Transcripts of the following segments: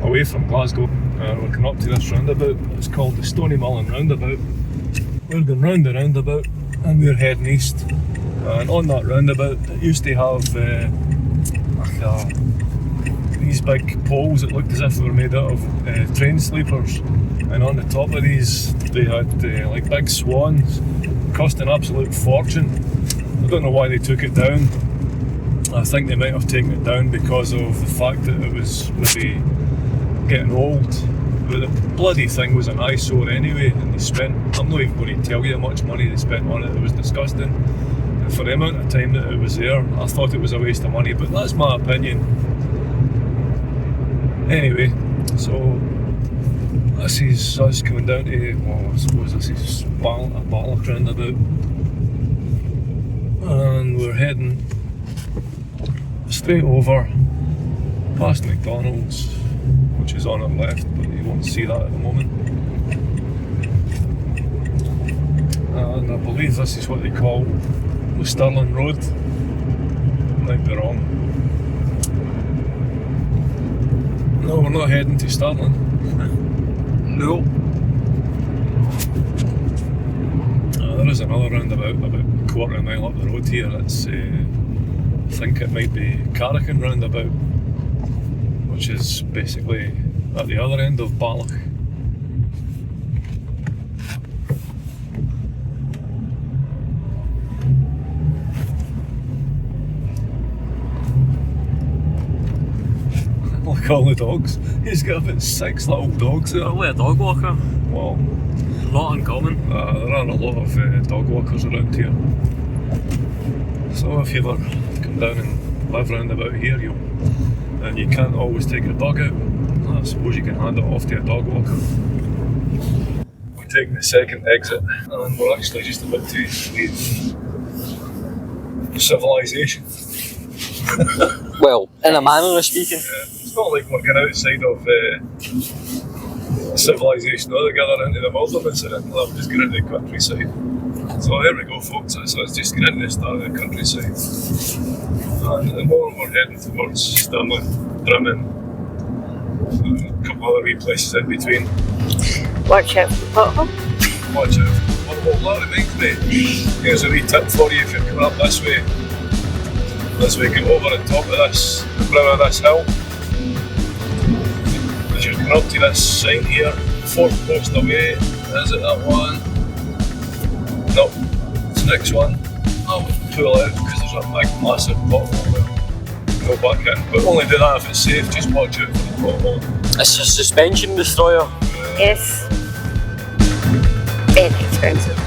away from Glasgow. We're coming up to this roundabout. It's called the Stony Mullen Roundabout. We're going round the roundabout and we're heading east. And on that roundabout, it used to have these big poles that looked as if they were made out of train sleepers. And on the top of these, they had like big swans, cost an absolute fortune. I don't know why they took it down. I think they might have taken it down because of the fact that it was maybe getting old. But the bloody thing was an eyesore anyway, and they spent, I'm not even going to tell you how much money they spent on it. It was disgusting. And for the amount of time that it was there, I thought it was a waste of money, but that's my opinion. Anyway, so this is us coming down to, well, I suppose this is Balmaha roundabout. And we're heading straight over past McDonald's, which is on our left, but you won't see that at the moment. And I believe this is what they call the Stirling Road. Might be wrong. No, we're not heading to Stirling. No. There is another roundabout about a quarter of a mile up the road here. It's, I think it might be Carrican roundabout, which is basically at the other end of Balmaha. Look at all the dogs. He's got about 6 little dogs there. Probably a dog walker. Well, not uncommon. There are a lot of dog walkers around here. So if you ever come down and live round about here, and you can't always take your dog out, I suppose you can hand it off to a dog walker. We're taking the second exit, and we're actually just about to leave civilization. Well, in a manner of speaking. It's not like we're going outside of civilization altogether into the wilderness or anything. I'm just going into the countryside. So there we go, folks. So it's just getting into the start of the countryside. And at the moment we're heading towards Stirling, Drimmen, a couple other wee places in between. Watch out for the pothole. Watch out for the pothole. That reminds me. Here's a wee tip for you if you're coming up this way. As we get over the top of this, the brow of this hill, as you're coming up to this sign here, 4th post away, is it that one? No, it's the next one. I would pull out because there's a big massive pothole there. Go back in, but only do that if it's safe, just watch out for the pothole. It's a suspension destroyer. Yes. Very expensive.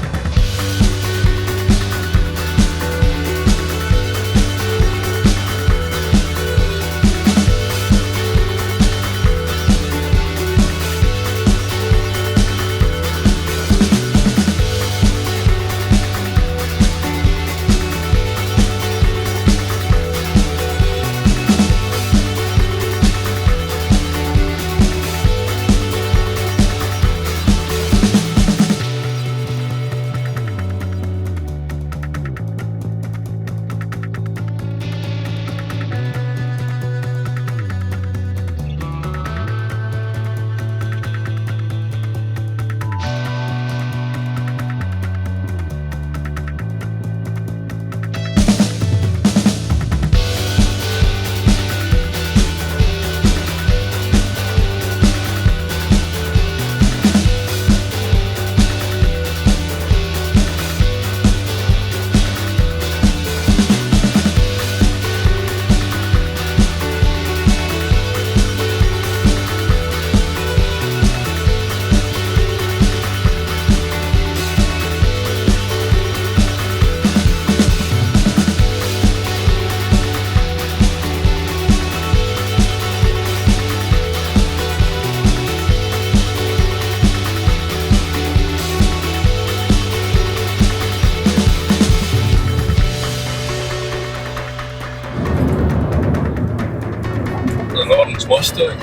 Mustang.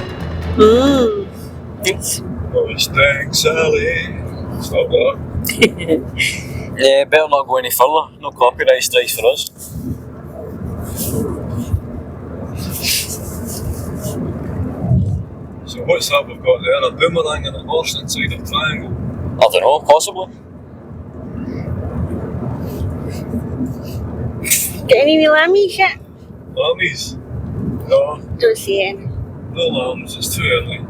Nice. Mustang Sally. Stop that. Yeah, better not go any further. No copyright strikes for us. So What's that we've got there? A boomerang and a horse inside a triangle. I don't know, possibly. Got any wee lammies yet? Lammies? No, Don't see any. no lambs, it's too early.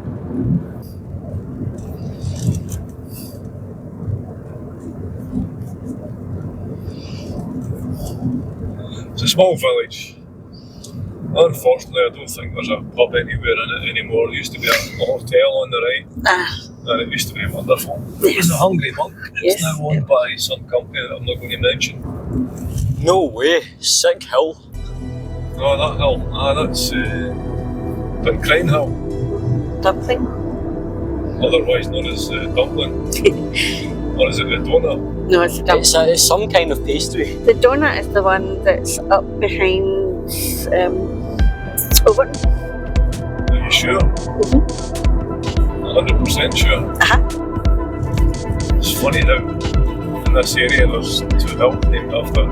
It's a small village. Unfortunately, I don't think there's a pub anywhere in it anymore. There used to be a hotel on the right, and it used to be wonderful. It was the Hungry Monk. It's Yes. now owned by some company that I'm not going to mention. No way. Sick Hill. No, that hill. That's Crane Hill, Dumpling. otherwise known as Dumpling. Or is it the donut? No, it's a dumpling. It's some kind of pastry. The donut is the one that's up behind Overton. Are you sure? 100% sure. It's funny now, in this area there's two hills named after,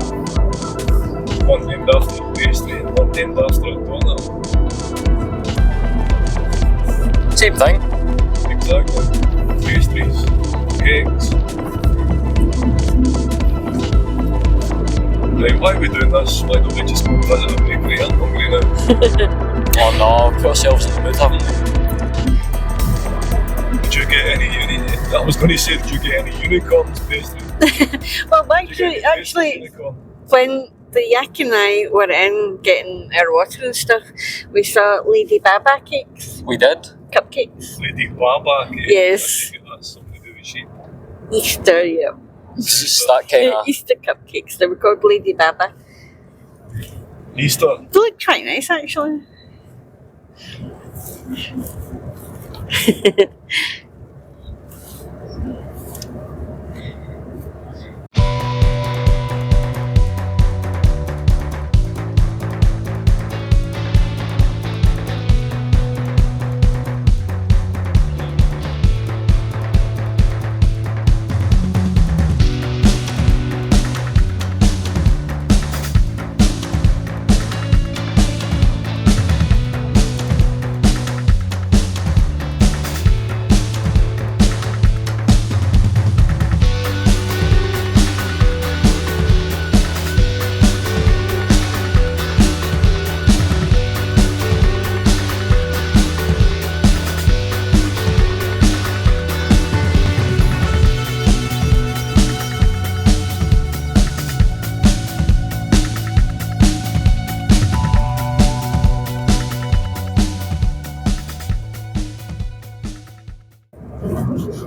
one named after a pastry and one named after a donut. Same thing. Exactly. Pastries, cakes. Right, why are we doing this? Why don't we just go visit a bakery? I'm hungry now. Oh no, put ourselves in the mood, haven't we? Did you get any I was going to say, did you get any unicorns pastry? Well, Did you get any actually, unicorn? when the Yak and I were in getting our water and stuff, we saw Lady Baba cakes, We did. cupcakes. Lady Baba cake. Yes. I think that's something to do with sheep. Easter, yeah. It's that kind of. Easter cupcakes. They were called Lady Baba. Easter. They look quite nice, actually.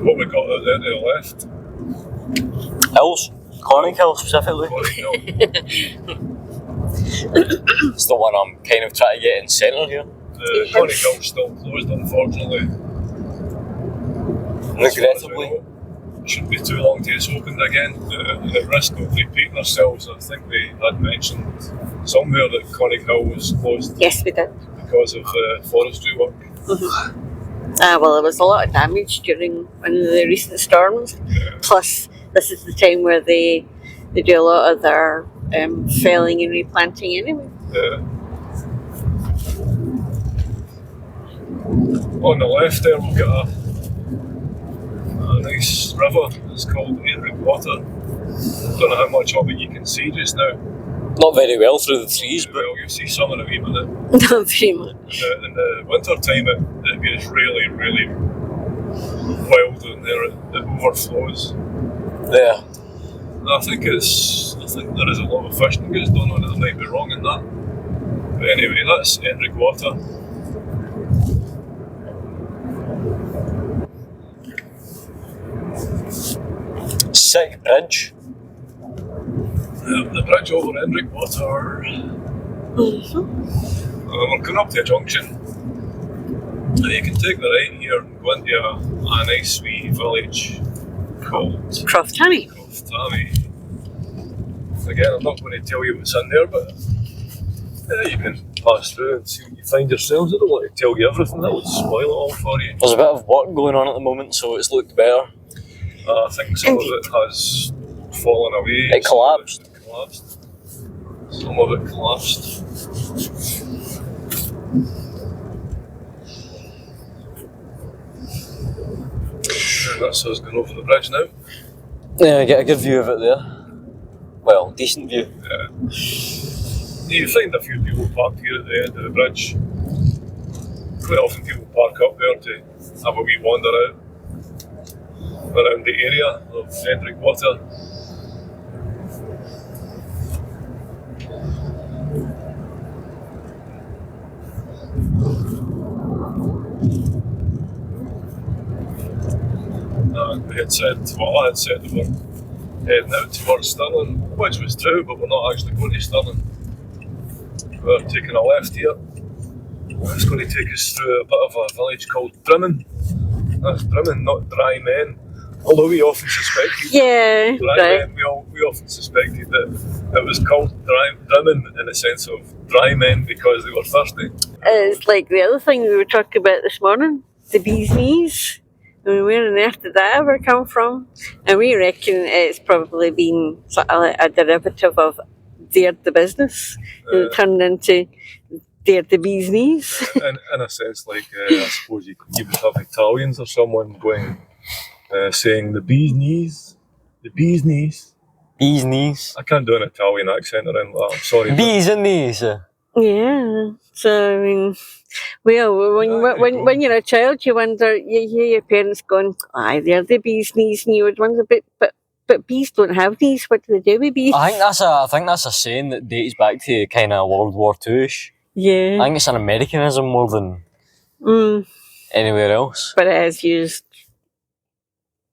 What we got out there to the left? Hills. Corning Hill specifically. It's the one I'm kind of trying to get in centre here. Connie Hill's still closed, unfortunately. Regrettably. Shouldn't be too long till it's opened again. At risk of repeating ourselves, I think they had mentioned somewhere that Connie Hill was closed Yes, we did. because of forestry work. Well, there was a lot of damage during one of the recent storms. Yeah. Plus, this is the time where they do a lot of their felling and replanting anyway. On the left there we've got a nice river. It's called Water. Don't know how much of it you can see just now. Not very well through the trees, but Well, you see some of it even Not very much. in the winter time it gets really, really wild in there. It overflows. there. I think there is a lot of fishing goes on it. I might be wrong in that. But anyway, that's Enric Water. Sick bridge. The bridge over Enric Water. We're coming up to a junction. And you can take the right here and go into a nice wee village called Croftanny. Croftanny. Again, I'm not going to tell you what's in there, but you can pass through and see what you find yourselves. I don't want to tell you everything, that would spoil it all for you. There's a bit of work going on at the moment, so it's looked better. I think some of it has fallen away. It collapsed. Some of it collapsed. And that's us going over the bridge now. Yeah, get a good view of it there. Well, decent view. You find a few people parked here at the end of the bridge. Quite often people park up there to have a wee wander out around the area of Frederick Water. We had said, well, I had said that we're heading out towards Stirling, which was true, but we're not actually going to Stirling. We're taking a left here. It's going to take us through a bit of a village called Drimmen. That's Drimmen, not Dry Men. Although we often suspected we often suspected that it was called Drimmen in the sense of dry men because they were thirsty. It's like the other thing we were talking about this morning, the bee's knees. I mean, where on earth did that ever come from? And we reckon it's probably been sort of like a derivative of Dare the Business, and it turned into Dare the Bee's Knees. In a sense, like I suppose you would have Italians or someone going, saying the bee's knees, the bee's knees. Bee's knees. I can't do an Italian accent or anything like that, I'm sorry. Bees and knees. Yeah, so I mean, well, when you're a child, you wonder, you hear your parents going, "Aye, they're the bee's knees," and you would wonder, but bees don't have knees. What do they do with bees? I think that's a saying that dates back to kind of World War II-ish. Yeah, I think it's an Americanism more than anywhere else. But it is used.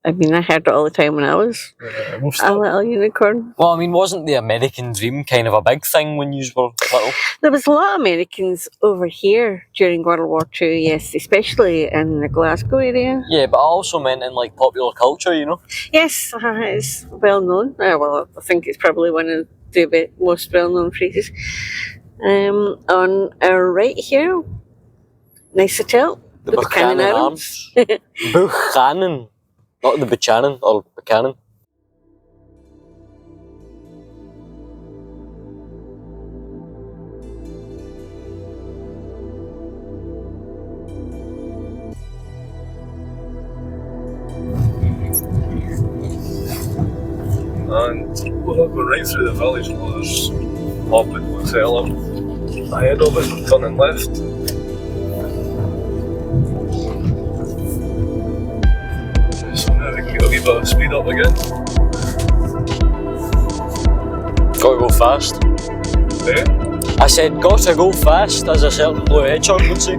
I mean, I heard it all the time when I was a little unicorn. Well, I mean, wasn't the American dream kind of a big thing when you were little? There was a lot of Americans over here during World War II, yes, especially in the Glasgow area. Yeah, but I also meant in like popular culture, you know? Yes, it's well known. Well, I think it's probably one of the most well-known phrases. On our right here, nice hotel. The Buchanan Arms. Buchanan. Not the Buchanan or Buchanan. And we're going right through the village. There's pub and hotel ahead of us. We're turning left. So now we can get a wee bit of speed up again. Gotta go fast. Yeah. I said gotta go fast, as a certain blue hedgehog would say.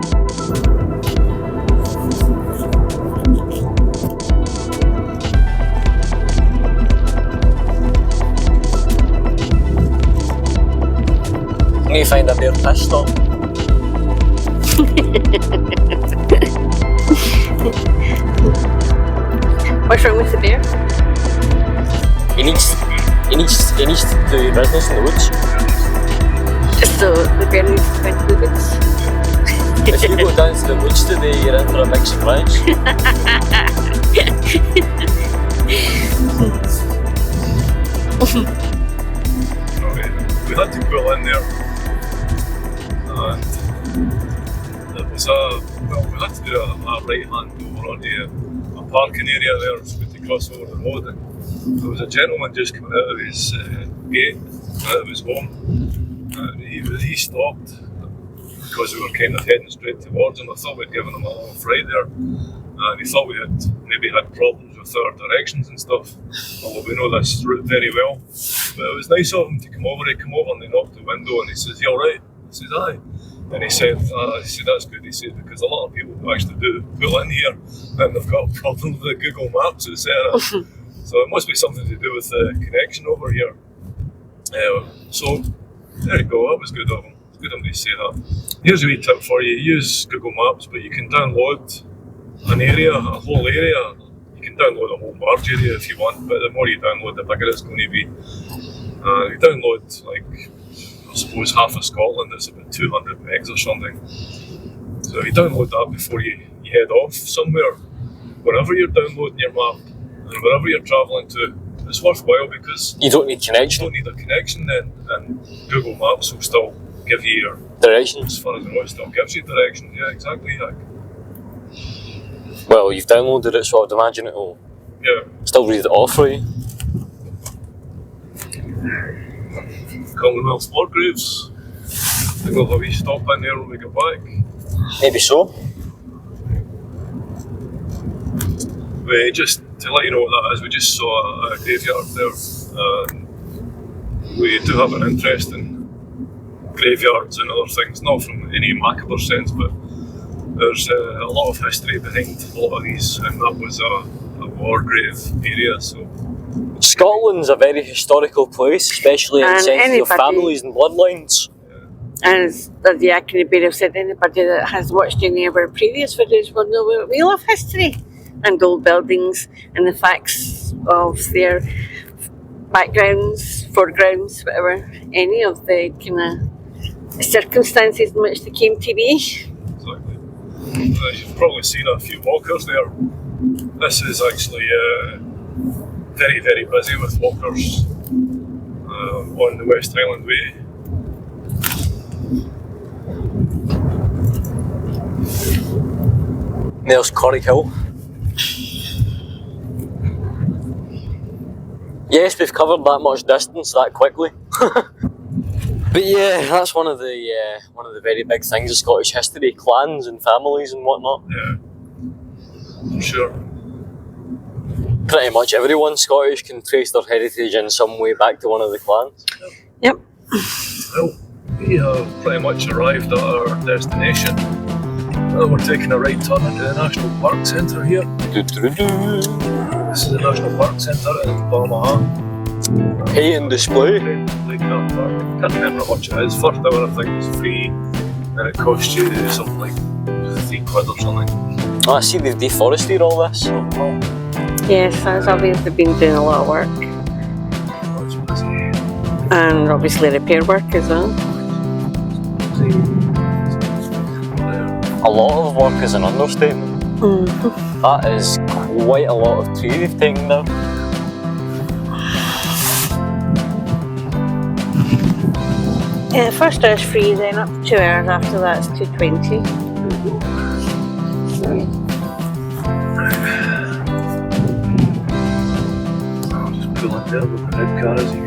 I need to find a bear piss stop. What's wrong with the bear? He needs to do business in the woods. So the bear needs to find the woods. If you go down to the woods today, you're in for a big surprise. We had to pull in there, and there was we had to do a right hand over onto a parking area there to cross over the road, and there was a gentleman just coming out of his gate, out of his home, and he stopped because we were kind of heading straight towards him. I thought we'd given him a little fright there, and he thought we had maybe had problems with our directions and stuff, although we know this route very well. But it was nice of him to come over. He came over and he knocked the window and he says, "You alright?" I says, "Aye." And he said, "That's good." He said, because a lot of people who actually do pull in here and they've got problems with Google Maps, etc. So it must be something to do with the connection over here. So there you go, that was good of him. It's good of him to say that. Here's a wee tip for you. Use Google Maps, but you can download an area, a whole area. You can download a whole large area if you want, but the more you download, the bigger it's going to be. You download, like, I suppose half of Scotland, it's about 200 megs or something. So you download that before you head off somewhere, wherever you're downloading your map, and wherever you're travelling to. It's worthwhile because you don't need connection. You don't need a connection then, and Google Maps will still give you your directions. As far as I know, it still gives you directions. Yeah, exactly. Well, you've downloaded it, so I'd imagine it'll still read it off for you. Commonwealth war graves. I think we'll have a wee stop in there when we get back. Maybe so. Just to let you know what that is, we just saw a graveyard there. We do have an interest in graveyards and other things, not from any macabre sense, but there's a lot of history behind a lot of these, and that was a war grave area. So Scotland's a very historical place, especially in the sense of families and bloodlines. And as the Academy have said, anybody that has watched any of our previous videos will know we love history and old buildings and the facts of their backgrounds, foregrounds, whatever, any of the kind of circumstances in which they came to be. Exactly. You've probably seen a few walkers there. This is actually very, very busy with walkers on the West Highland Way. There's Corrick Hill. Yes, we've covered that much distance that quickly. But yeah, that's one of the very big things of Scottish history: clans and families and whatnot. Yeah, for sure. Pretty much everyone Scottish can trace their heritage in some way back to one of the clans. Yep. Well, we have pretty much arrived at our destination. We're taking a right turn into the National Park Centre here. This is the National Park Centre in Balmaha. Hey, in display. Can't remember how much it is. First hour I think was free, and it cost you something like £3 or something. Oh, I see they've deforested all this. Yes, that's obviously been doing a lot of work. That's busy. And obviously repair work as well. A lot of work is an understatement. Mm-hmm. That is quite a lot of tree they've taken down. Yeah, the first hour's free, then up to 2 hours after that it's $2.20. I'll just pull it down with the red car as you